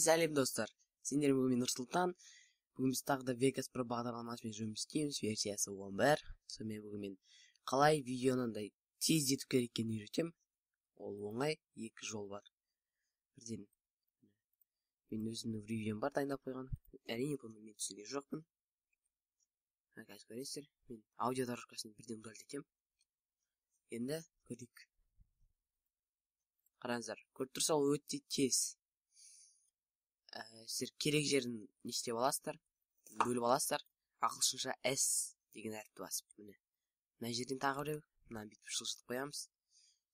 Сәлем достар, сендер бүгін Нұрсұлтан. Бүгін біз тағы да Vegas Pro бағдарламасымен жұмыс істейміз, версиясы 11. Сонымен бүгін мен қалай видеоны тез ету керек екенін үйретемін. Ол оңай, екі жол бар. Бірден мен өзімнің видеом бар дайындап қойған. Әрине бұны мен түсірген жоқпын. Қазір көресіздер, мен аудио дорожкасын бірден удалить. Енді көрейік. Қараңыздар, көріп тұрса ол өте тез. Сіздер керек жерін не істеп аласыздар, бөліп аласыздар. Ағылшынша S деген әріпті басып, міне. Мына жерден тағы біреу, мына бүйтіп жылжытып қоямыз.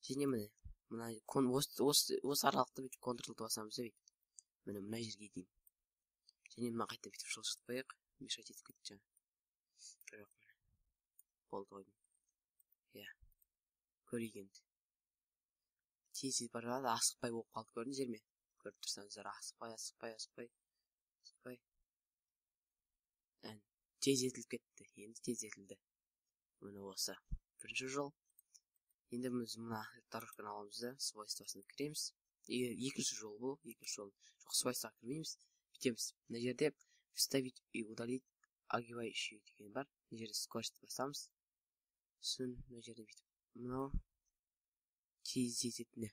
Және міне, осы аралықты бүйтіп контролды басамыз деп. Міне мына жерге дейін. Және мына қайта бүйтіп жылжытып қояйық. Мешать етіп кетті жаңа. Жоқ, болды қойдым. Иә. Көрейік енді. Тез бара жатады, асықпай болып қалды, көрдіңіздер ме? Көріп тұрсаңыздар, асықпай. Тез етіліп кетті, енді тез етілді. Міне осы бірінші жол. Енді біз мына дорожканы аламыз да, свойствосына кіреміз. Екінші жол бұл, жоқ, свойствоға кірмейміз. Бүйтеміз. Мына жерде вставить и удалить огибающий деген бар. Мына жерде скоростьті басамыз. Сосын мына жерде бүйтіп, мынау тез ететіні.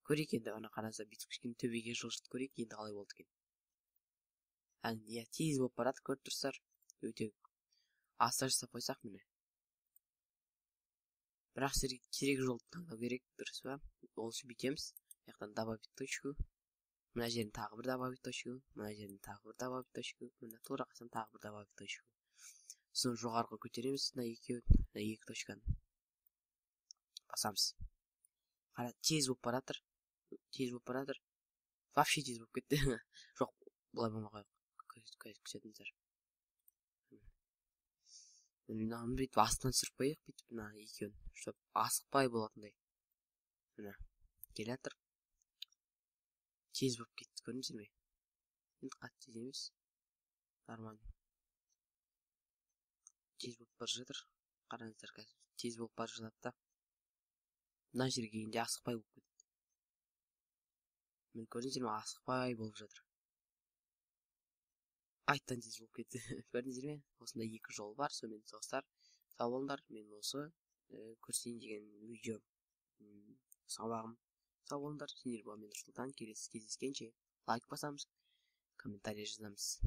Көрейік енді, ана қараңыздар, бүйтіп кішкене төбеге жылжытып көрейік, енді қалай болды екен. Иә, тез болып барады, көріп тұрсыздар. Өте аса жасап қойсақ міне. Бірақ сіздерге керек жолды таңдау керек, дұрыс па? Ол үшін бүйтеміз. Яқтан добавить точку. Мына жерін тағы бір добавить точку. Мына жерін тағы бір добавить точку. Мына тура қасам тағы бір добавить точку. Сосын жоғарғы көтереміз, мына екі точканы. Басамыз. Қара, тез болып баратыр. Вообще тез болып кетті. Жоқ, бұлай болмай қойық. Күтетіңіздер. Мынаны бүйтіп астынан сүріп қойық, бүйтіп мына екеуін, щоб асықпай болатындай. Мына келе жатыр. Тез болып кетті, көрдіңіздер ме? Енді қатты тез емес. Нормально. Тез болып бара жатыр. Қараңыздар, қазір тез болып бара жатады да. Мына жерге келгенде асықпай болып кетті. Мен көрдіңіздер ме, асықпай болып жатыр. Айттан тез болып кетті. Көрдіңіздер ме? Осында екі жол бар, сонымен достар. Сау болыңдар, мен осы көрсетейін деген видео сабағым. Сау болыңдар, сендер болған мен Нұрсұлтан. Келесі кездескенше лайк басамыз, комментарий жазамыз.